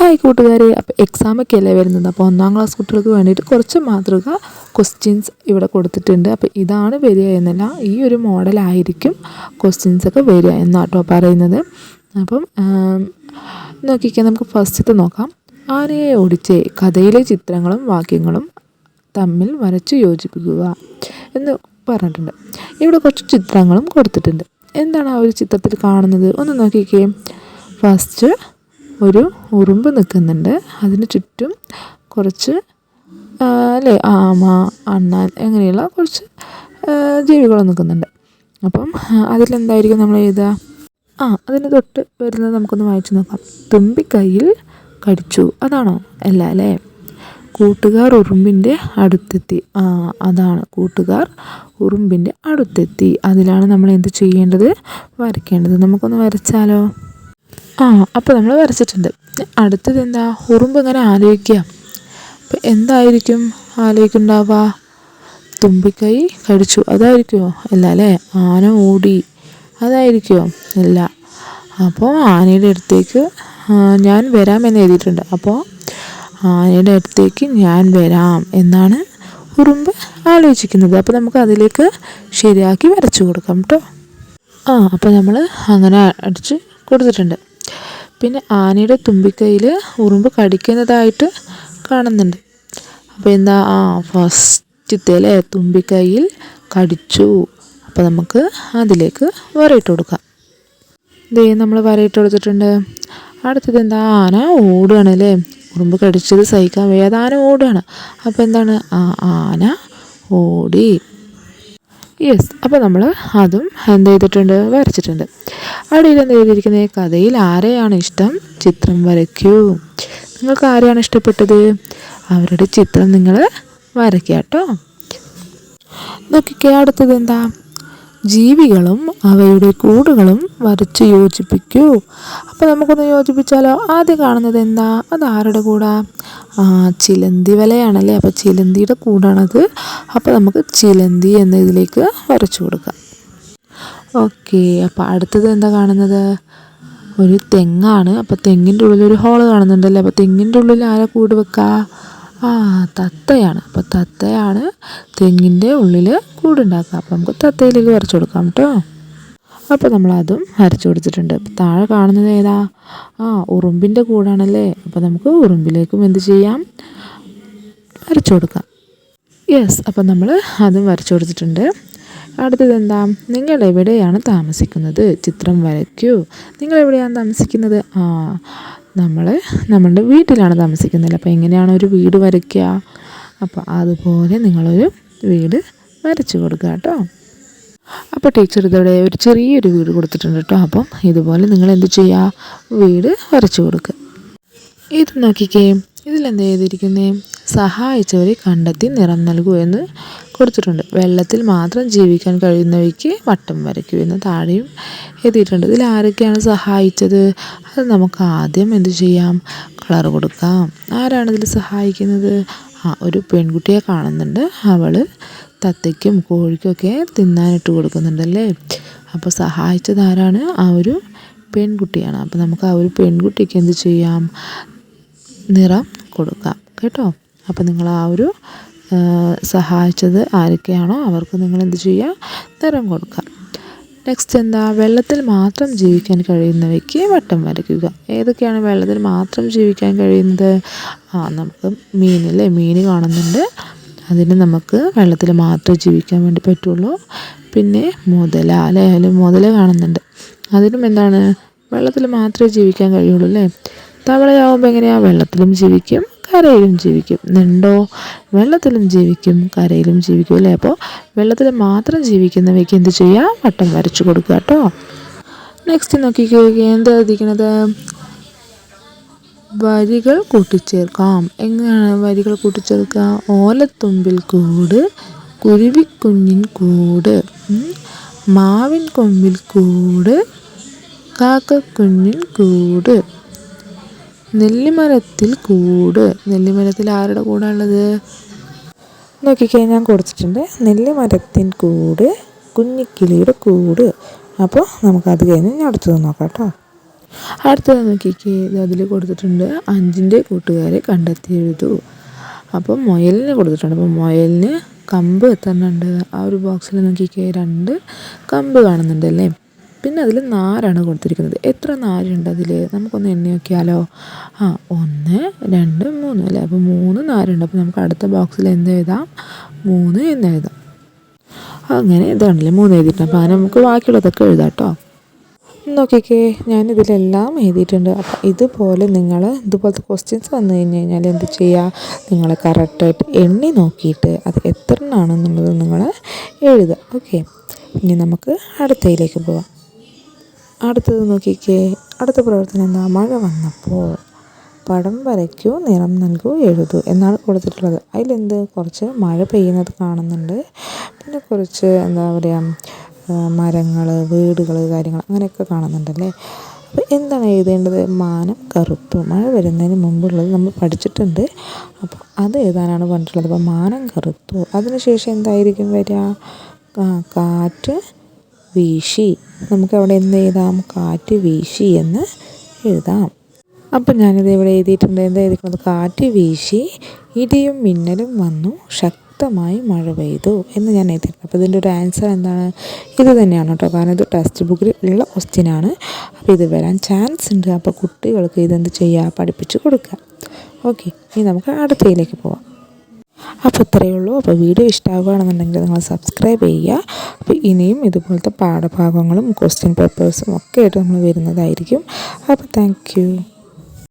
Hi കൂട്ടുകാരെ, അപ്പോൾ എക്സാമൊക്കെ അല്ലേ വരുന്നത്. അപ്പോൾ 1ാം ക്ലാസ് കുട്ടികൾക്ക് വേണ്ടിയിട്ട് കുറച്ച് മാതൃക ക്വസ്റ്റ്യൻസ് ഇവിടെ കൊടുത്തിട്ടുണ്ട്. അപ്പോൾ ഇതാണ് വരിക എന്നല്ല, ഈ ഒരു മോഡലായിരിക്കും ക്വസ്റ്റ്യൻസൊക്കെ വരിക എന്നാട്ടോ പറയുന്നത്. അപ്പം നോക്കിക്കാൻ നമുക്ക് ഫസ്റ്റത്തെ നോക്കാം. ആനയെ ഓടിച്ചേ കഥയിലെ ചിത്രങ്ങളും വാക്യങ്ങളും തമ്മിൽ വരച്ച് യോജിപ്പിക്കുക എന്ന് പറഞ്ഞിട്ടുണ്ട്. ഇവിടെ കുറച്ച് ചിത്രങ്ങളും കൊടുത്തിട്ടുണ്ട്. എന്താണ് ആ ഒരു ചിത്രത്തിൽ കാണുന്നത് ഒന്ന് നോക്കിക്കേ. ഫസ്റ്റ് ഒരു ഉറുമ്പ് നിൽക്കുന്നുണ്ട്, അതിന് ചുറ്റും കുറച്ച് അല്ലേ ആമ, അണ്ണാൻ അങ്ങനെയുള്ള കുറച്ച് ജീവികൾ നിൽക്കുന്നുണ്ട്. അപ്പം അതിലെന്തായിരിക്കും നമ്മൾ എഴുതുക? അതിന് തൊട്ട് വരുന്നത് നമുക്കൊന്ന് വായിച്ചു നോക്കാം. തുമ്പിക്കൈയിൽ കടിച്ചു, അതാണോ? അല്ല അല്ലേ. കൂട്ടുകാർ ഉറുമ്പിൻ്റെ അടുത്തെത്തി, അതാണ് കൂട്ടുകാർ ഉറുമ്പിൻ്റെ അടുത്തെത്തി. അതിലാണ് നമ്മൾ എന്ത് ചെയ്യേണ്ടത്? വരയ്ക്കേണ്ടത്. നമുക്കൊന്ന് വരച്ചാലോ? അപ്പോൾ നമ്മൾ വരച്ചിട്ടുണ്ട്. അടുത്തത് എന്താ? ഉറുമ്പ് ഇങ്ങനെ ആലോചിക്കുക. അപ്പം എന്തായിരിക്കും ആലോചിക്കുന്നുണ്ടാവുക? തുമ്പിക്കൈ കടിച്ചു, അതായിരിക്കുമോ? അല്ല അല്ലേ. ആന ഓടി, അതായിരിക്കുമോ? അല്ല. അപ്പോൾ ആനയുടെ അടുത്തേക്ക് ഞാൻ വരാം എന്ന് എഴുതിയിട്ടുണ്ട്. അപ്പോൾ ആനയുടെ അടുത്തേക്ക് ഞാൻ വരാം എന്നാണ് ഉറുമ്പ് ആലോചിക്കുന്നത്. അപ്പോൾ നമുക്ക് അതിലേക്ക് ശരിയാക്കി വരച്ചു കൊടുക്കാം കേട്ടോ. അപ്പോൾ നമ്മൾ അങ്ങനെ അടിച്ച് കൊടുത്തിട്ടുണ്ട്. പിന്നെ ആനയുടെ തുമ്പിക്കൈയിൽ ഉറുമ്പ് കടിക്കുന്നതായിട്ട് കാണുന്നുണ്ട്. അപ്പോൾ എന്താ? ഫസ്റ്റത്തെ അല്ലേ, തുമ്പിക്കൈയിൽ കടിച്ചു. അപ്പോൾ നമുക്ക് അതിലേക്ക് വരയിട്ട് കൊടുക്കാം. ഇതേ നമ്മൾ വരയിട്ട് കൊടുത്തിട്ടുണ്ട്. അടുത്തത് എന്താ? ആന ഓടുകയാണ് അല്ലേ. ഉറുമ്പ് കടിച്ചത് സഹിക്കാൻ വയ്യാതെ ആന ഓടുകയാണ്. അപ്പോൾ എന്താണ്? ആന ഓടി. യെസ്. അപ്പോൾ നമ്മൾ അതും എന്ത് ചെയ്തിട്ടുണ്ട്? വരച്ചിട്ടുണ്ട്. അടിയിൽ എന്ത് ചെയ്തിരിക്കുന്നത്? കഥയിൽ ആരെയാണ് ഇഷ്ടം? ചിത്രം വരയ്ക്കൂ. നിങ്ങൾക്ക് ആരെയാണ് ഇഷ്ടപ്പെട്ടത്? അവരുടെ ചിത്രം നിങ്ങൾ വരയ്ക്കുക കേട്ടോ. നോക്കിക്കേ, അടുത്തത് എന്താ? ജീവികളും അവയുടെ കൂടുകളും വരച്ച് യോജിപ്പിക്കൂ. അപ്പോൾ നമുക്കൊന്ന് യോജിപ്പിച്ചാലോ? ആദ്യം കാണുന്നത് എന്താ? അത് ആരുടെ കൂടാ? ചിലന്തി വലയാണല്ലേ. അപ്പോൾ ചിലന്തിയുടെ കൂടാണത്. അപ്പോൾ നമുക്ക് ചിലന്തി എന്ന ഇതിലേക്ക് വരച്ചു കൊടുക്കാം. ഓക്കെ. അപ്പോൾ അടുത്തത് എന്താ കാണുന്നത്? ഒരു തെങ്ങാണ്. അപ്പോൾ തെങ്ങിൻ്റെ ഉള്ളിൽ ഒരു ഹോള് കാണുന്നുണ്ടല്ലേ. അപ്പോൾ തെങ്ങിൻ്റെ ഉള്ളിൽ ആരെ കൂട് വെക്കുക? തത്തയാണ്. അപ്പോൾ തത്തയാണ് തെങ്ങിൻ്റെ ഉള്ളിൽ കൂടുണ്ടാക്കുക. അപ്പോൾ നമുക്ക് തത്തയിലേക്ക് വരച്ചു കൊടുക്കാം കേട്ടോ. അപ്പോൾ നമ്മളതും വരച്ചു കൊടുത്തിട്ടുണ്ട്. താഴെ കാണുന്നത് ഏതാ? ഉറുമ്പിൻ്റെ കൂടാണല്ലേ. അപ്പോൾ നമുക്ക് ഉറുമ്പിലേക്കും എന്ത് ചെയ്യാം? വരച്ചു കൊടുക്കാം. യെസ്. അപ്പോൾ നമ്മൾ അതും വരച്ചു കൊടുത്തിട്ടുണ്ട്. അടുത്തത് എന്താ? നിങ്ങൾ എവിടെയാണ് താമസിക്കുന്നത്? ചിത്രം വരയ്ക്കൂ. നിങ്ങൾ എവിടെയാണ് താമസിക്കുന്നത്? നമ്മളുടെ വീട്ടിലാണ് താമസിക്കുന്നത്. അപ്പോൾ എങ്ങനെയാണ് ഒരു വീട് വരയ്ക്കുക? അപ്പോൾ അതുപോലെ നിങ്ങളൊരു വീട് വരച്ചു കൊടുക്കുക കേട്ടോ. അപ്പോൾ ടീച്ചർ ഇതോടെ ഒരു ചെറിയൊരു വീട് കൊടുത്തിട്ടുണ്ട് കേട്ടോ. അപ്പം ഇതുപോലെ നിങ്ങൾ എന്ത് ചെയ്യുക? വീട് വരച്ചു കൊടുക്കുക. ഇത് നോക്കിക്കേ, ഇതിലെന്ത് ചെയ്തിരിക്കുന്നേ? സഹായിച്ചവരെ കണ്ടെത്തി നിറം നൽകൂ എന്ന് കൊടുത്തിട്ടുണ്ട്. വെള്ളത്തിൽ മാത്രം ജീവിക്കാൻ കഴിയുന്നവയ്ക്ക് വട്ടം വരയ്ക്കൂ എന്ന് താഴെയും എഴുതിയിട്ടുണ്ട്. ഇതിൽ ആരൊക്കെയാണ് സഹായിച്ചത്? അത് നമുക്ക് ആദ്യം എന്ത് ചെയ്യാം? കളർ കൊടുക്കാം. ആരാണ് ഇതിൽ സഹായിക്കുന്നത്? ഒരു പെൺകുട്ടിയെ കാണുന്നുണ്ട്. അവൾ തത്തയ്ക്കും കോഴിക്കൊക്കെ തിന്നാനിട്ട് കൊടുക്കുന്നുണ്ടല്ലേ. അപ്പോൾ സഹായിച്ചത് ആരാണ്? ആ ഒരു പെൺകുട്ടിയാണ്. അപ്പോൾ നമുക്ക് ആ ഒരു പെൺകുട്ടിക്ക് എന്ത് ചെയ്യാം? നിറം കൊടുക്കാം കേട്ടോ. അപ്പോൾ നിങ്ങൾ ആ ഒരു സഹായിച്ചത് ആരൊക്കെയാണോ അവർക്ക് നിങ്ങൾ എന്ത് ചെയ്യുക? നിറം കൊടുക്കാം. നെക്സ്റ്റ് എന്താ? വെള്ളത്തിൽ മാത്രം ജീവിക്കാൻ കഴിയുന്നവയ്ക്ക് വട്ടം വരയ്ക്കുക. ഏതൊക്കെയാണ് വെള്ളത്തിൽ മാത്രം ജീവിക്കാൻ കഴിയുന്നത്? നമുക്ക് മീനല്ലേ, മീൻ കാണുന്നുണ്ട്. അതിന് നമുക്ക് വെള്ളത്തിൽ മാത്രമേ ജീവിക്കാൻ വേണ്ടി പറ്റുള്ളൂ. പിന്നെ മുതല അല്ലേ, അതിൽ മുതല കാണുന്നുണ്ട്. അതിനും എന്താണ്? വെള്ളത്തിൽ മാത്രമേ ജീവിക്കാൻ കഴിയുള്ളൂ അല്ലേ. തവളയാവുമ്പോൾ എങ്ങനെയാണ്? വെള്ളത്തിലും ജീവിക്കും കരയിലും ജീവിക്കും. നെണ്ടോ? വെള്ളത്തിലും ജീവിക്കും കരയിലും ജീവിക്കും അല്ലേ. അപ്പോൾ വെള്ളത്തിൽ മാത്രം ജീവിക്കുന്നവയ്ക്ക് എന്ത് ചെയ്യുക? വട്ടം വരച്ചു കൊടുക്കുക കേട്ടോ. നെക്സ്റ്റ് നോക്കിക്കോ, എന്താ എഴുതിക്കണത്? വരികൾ കൂട്ടിച്ചേർക്കാം. എങ്ങനെയാണ് വരികൾ കൂട്ടിച്ചേർക്കുക? ഓലത്തുമ്പിൽ കൂട്, കുരുവിക്കുഞ്ഞിൻ കൂട്, മാവിൻ കൊമ്പിൽ കൂട്, കാക്കക്കുഞ്ഞിൻ കൂട്, നെല്ലിമരത്തിൽ കൂട്. നെല്ലിമരത്തിൽ ആരുടെ കൂടാണുള്ളത്? നോക്കിക്കഴിഞ്ഞാൽ ഞാൻ കൊടുത്തിട്ടുണ്ട്. നെല്ലിമരത്തിൻ കൂട്, കുഞ്ഞിക്കിളിയുടെ കൂട്. അപ്പോൾ നമുക്കത് കഴിഞ്ഞ് അടുത്തത് നോക്കാം കേട്ടോ. അടുത്തത് നോക്കിക്കേ, ഇത് അതിൽ കൊടുത്തിട്ടുണ്ട് 5ൻ്റെ കൂട്ടുകാരെ കണ്ടെത്തി എഴുതൂ. അപ്പോൾ മുയലിന് കൊടുത്തിട്ടുണ്ട്. അപ്പോൾ മുയലിന് കമ്പ് എത്രണ്ണമുണ്ട്? ആ ഒരു ബോക്സിൽ നോക്കിക്കേ 2 കമ്പ് കാണുന്നുണ്ടല്ലേ. പിന്നെ അതിൽ നാരാണ് കൊടുത്തിരിക്കുന്നത്. എത്ര നാരുണ്ട് അതിൽ? നമുക്കൊന്ന് എണ്ണി നോക്കിയാലോ. 1 2 3 അല്ലേ. അപ്പോൾ 3 നാരുണ്ട്. അപ്പോൾ നമുക്ക് അടുത്ത ബോക്സിൽ എന്ത് എഴുതാം? 3 എന്ന് എഴുതാം. അങ്ങനെ ഇതാണല്ലേ 3 എഴുതിയിട്ടുണ്ട്. അപ്പോൾ അങ്ങനെ നമുക്ക് ബാക്കിയുള്ളതൊക്കെ എഴുതാം കേട്ടോ. നോക്കിക്കേ, ഞാനിതിലെല്ലാം എഴുതിയിട്ടുണ്ട്. അപ്പം ഇതുപോലത്തെ ക്വസ്റ്റ്യൻസ് വന്നു കഴിഞ്ഞാൽ എന്ത് ചെയ്യുക? നിങ്ങൾ കറക്റ്റായിട്ട് എണ്ണി നോക്കിയിട്ട് അത് എത്ര എണ്ണമാണെന്നുള്ളത് നിങ്ങൾ എഴുതുക. ഓക്കെ, ഇനി നമുക്ക് അടുത്തതിലേക്ക് പോവാം. അടുത്തത് നോക്കിക്കേ, അടുത്ത പ്രവർത്തനം എന്താ? മഴ വന്നപ്പോൾ പടം വരയ്ക്കൂ, നിറം നൽകൂ, എഴുതൂ എന്നാണ് കൊടുത്തിട്ടുള്ളത്. അതിലെന്ത് കുറച്ച് മഴ പെയ്യുന്നത് കാണുന്നുണ്ട്. പിന്നെ കുറച്ച് എന്താ പറയുക, മരങ്ങൾ, വീടുകൾ, കാര്യങ്ങൾ അങ്ങനെയൊക്കെ കാണുന്നുണ്ടല്ലേ. അപ്പോൾ എന്താണ് എഴുതേണ്ടത്? മാനം കറുത്തു. മഴ വരുന്നതിന് മുമ്പുള്ളത് നമ്മൾ പഠിച്ചിട്ടുണ്ട്. അപ്പോൾ അത് എഴുതാനാണ് പറഞ്ഞിട്ടുള്ളത്. അപ്പോൾ മാനം കറുത്തു. അതിനുശേഷം എന്തായിരിക്കും വരിക? കാറ്റ് വീശി. നമുക്ക് അവിടെ എന്ത് എഴുതാം? കാറ്റ് വീശി എന്ന് എഴുതാം. അപ്പം ഞാനിത് ഇവിടെ എഴുതിയിട്ടുണ്ട്. എന്താ എഴുതിക്കുന്നത്? കാറ്റ് വീശി, ഇടിയും മിന്നലും വന്നു, ശക്തമായി മഴ പെയ്തു എന്ന് ഞാൻ എഴുതിയിട്ടുണ്ട്. അപ്പോൾ ഇതിൻ്റെ ഒരു ആൻസർ എന്താണ്? ഇത് തന്നെയാണ് കേട്ടോ. കാരണം ഇത് ടെക്സ്റ്റ് ബുക്കിൽ ഉള്ള ക്വസ്റ്റ്യനാണ്. അപ്പോൾ ഇത് വരാൻ ചാൻസ് ഉണ്ട്. അപ്പോൾ കുട്ടികൾക്ക് ഇതെന്ത് ചെയ്യുക? പഠിപ്പിച്ച് കൊടുക്കുക. ഓക്കെ, ഇനി നമുക്ക് അടുത്തതിലേക്ക് പോവാം. അപ്പോൾ ഇത്രയേ ഉള്ളൂ. അപ്പോൾ വീഡിയോ ഇഷ്ടമാവുകയാണെന്നുണ്ടെങ്കിൽ നിങ്ങൾ സബ്സ്ക്രൈബ് ചെയ്യുക. അപ്പോൾ ഇനിയും ഇതുപോലത്തെ പാഠഭാഗങ്ങളും ക്വസ്റ്റ്യൻ പേപ്പേഴ്സും ഒക്കെ ആയിട്ട് നമ്മൾ വരുന്നതായിരിക്കും. അപ്പോൾ താങ്ക് യു.